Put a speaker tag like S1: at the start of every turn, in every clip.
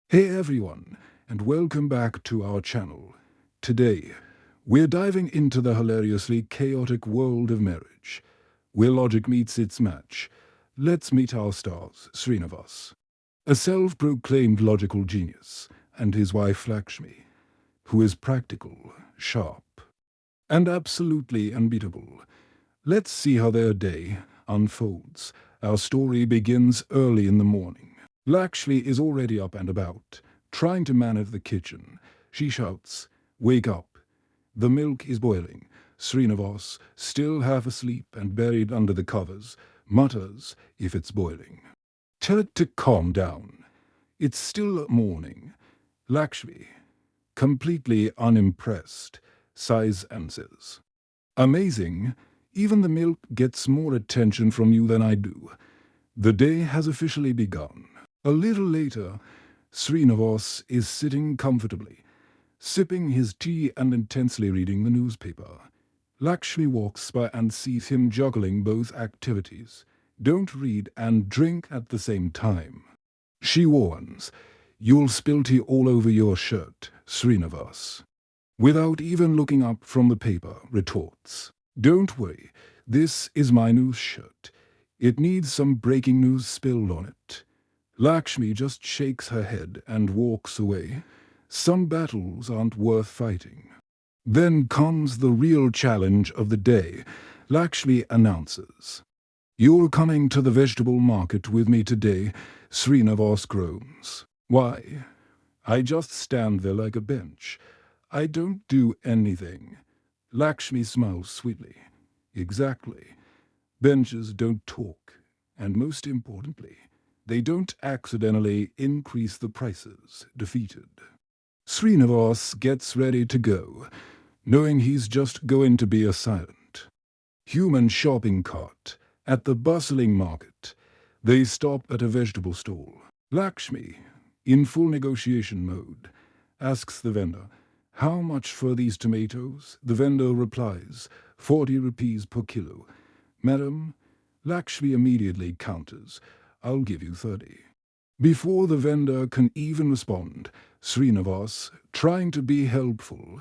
S1: Hey everyone, and welcome back to our channel. Today, we're diving into the hilariously chaotic world of marriage, where logic meets its match. Let's meet our stars, Srinivas, a self-proclaimed logical genius, and his wife Lakshmi, who is practical, sharp, and absolutely unbeatable. Let's see how their day unfolds. Our story begins early in the morning. Lakshmi is already up and about, trying to manage the kitchen. She shouts, "Wake up! The milk is boiling." Srinivas, still half asleep and buried under the covers, mutters, "If it's boiling, tell it to calm down. It's still morning." Lakshmi, completely unimpressed, sighs and says, "Amazing. Even the milk gets more attention from you than I do." The day has officially begun. A little later, Srinivas is sitting comfortably, sipping his tea and intensely reading the newspaper. Lakshmi walks by and sees him juggling both activities. Don't read and drink at the same time. She warns, "You'll spill tea all over your shirt," Srinivas, without even looking up from the paper, retorts, "Don't worry, this is my news shirt. It needs some breaking news spilled on it." Lakshmi just shakes her head and walks away. Some battles aren't worth fighting. Then comes the real challenge of the day. Lakshmi announces, "You're coming to the vegetable market with me today." Srinivas groans. "Why? I just stand there like a bench. I don't do anything." Lakshmi smiles sweetly. "Exactly. Benches don't talk, and most importantly, they don't accidentally increase the prices." Defeated, Srinivas gets ready to go, knowing he's just going to be a silent human shopping cart. At the bustling market, they stop at a vegetable stall. Lakshmi, in full negotiation mode, asks the vendor, "How much for these tomatoes?" The vendor replies, 40 rupees per kilo." "Madam," Lakshmi immediately counters, "I'll give you 30. Before the vendor can even respond, Srinivas, trying to be helpful,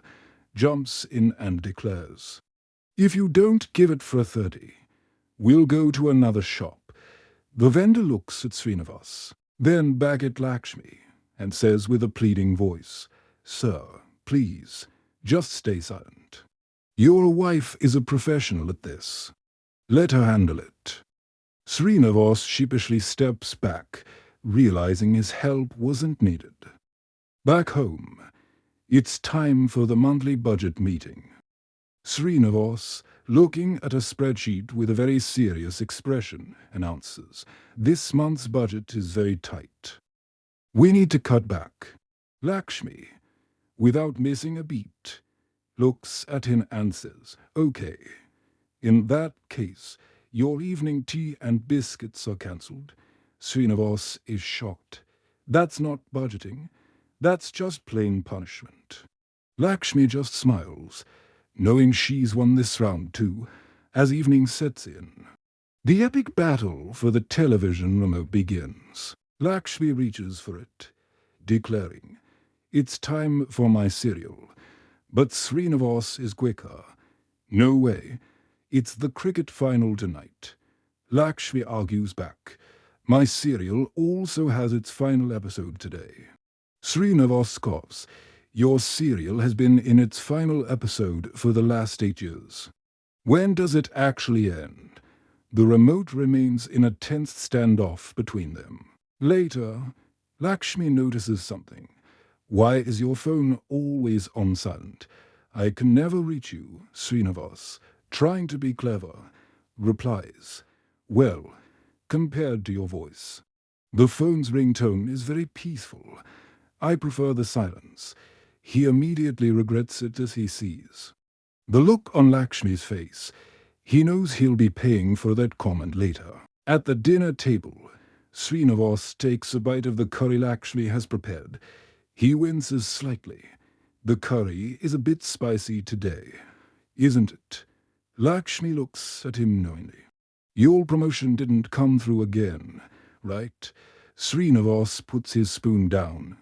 S1: jumps in and declares, "If you don't give it for 30, we'll go to another shop." The vendor looks at Srinivas, then back at Lakshmi, and says with a pleading voice, "Sir, please, just stay silent. Your wife is a professional at this. Let her handle it." Srinivas sheepishly steps back, realizing his help wasn't needed. Back home, it's time for the monthly budget meeting. Srinivas, looking at a spreadsheet with a very serious expression, announces, "This month's budget is very tight. We need to cut back." Lakshmi, without missing a beat, looks at him and says, "Okay, in that case, your evening tea and biscuits are cancelled." Srinivas is shocked. That's not budgeting. That's just plain punishment. Lakshmi just smiles, knowing she's won this round too, as evening sets in. The epic battle for the television remote begins. Lakshmi reaches for it, declaring, "It's time for my cereal." But Srinivas is quicker. "No way. It's the cricket final tonight." Lakshmi argues back, "My serial also has its final episode today." Srinivas scoffs, "Your serial has been in its final episode for the last 8 years. When does it actually end?" The remote remains in a tense standoff between them. Later, Lakshmi notices something. "Why is your phone always on silent?" "I can never reach you." Srinivas, trying to be clever, replies, "Well, compared to your voice, the phone's ringtone is very peaceful. I prefer the silence." He immediately regrets it as he sees the look on Lakshmi's face. He knows he'll be paying for that comment later. At the dinner table, Srinivas takes a bite of the curry Lakshmi has prepared. He winces slightly. "The curry is a bit spicy today, isn't it?" Lakshmi looks at him knowingly. "Your promotion didn't come through again, right?" Srinivas puts his spoon down.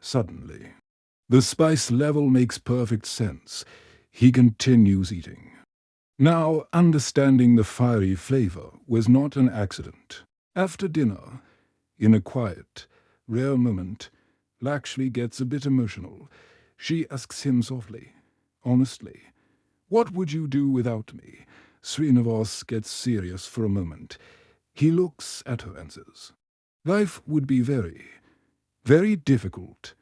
S1: suddenly. The spice level makes perfect sense. He continues eating. Now, understanding the fiery flavor was not an accident. After dinner, in a quiet, rare moment, Lakshmi gets a bit emotional. She asks him softly, honestly, "What would you do without me?" Srinivas gets serious for a moment. He looks at her and says, "Life would be very, very difficult."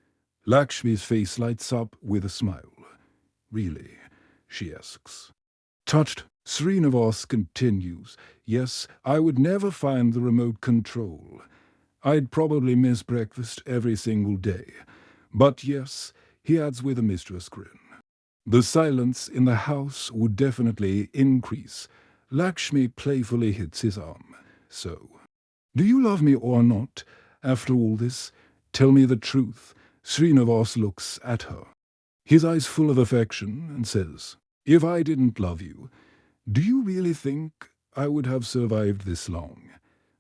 S1: Lakshmi's face lights up with a smile. "Really?" she asks. Touched, Srinivas continues, "Yes, I would never find the remote control. I'd probably miss breakfast every single day. But yes," he adds with a mischievous grin, "the silence in the house would definitely increase." Lakshmi playfully hits his arm. "So, do you love me or not? After all this, tell me the truth." Srinivas looks at her, his eyes full of affection, and says, "If I didn't love you, do you really think I would have survived this long?"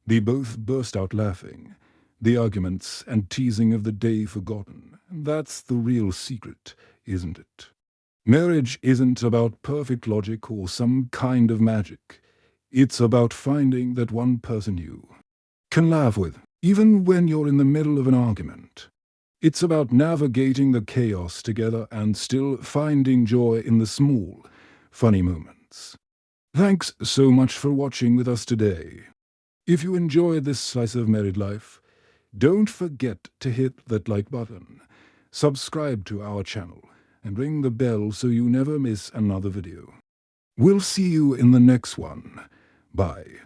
S1: They both burst out laughing, the arguments and teasing of the day forgotten. That's the real secret, isn't it? Marriage isn't about perfect logic or some kind of magic. It's about finding that one person you can laugh with, even when you're in the middle of an argument. It's about navigating the chaos together and still finding joy in the small, funny moments. Thanks so much for watching with us today. If you enjoyed this slice of married life, don't forget to hit that like button, subscribe to our channel, and ring the bell so you never miss another video. We'll see you in the next one. Bye.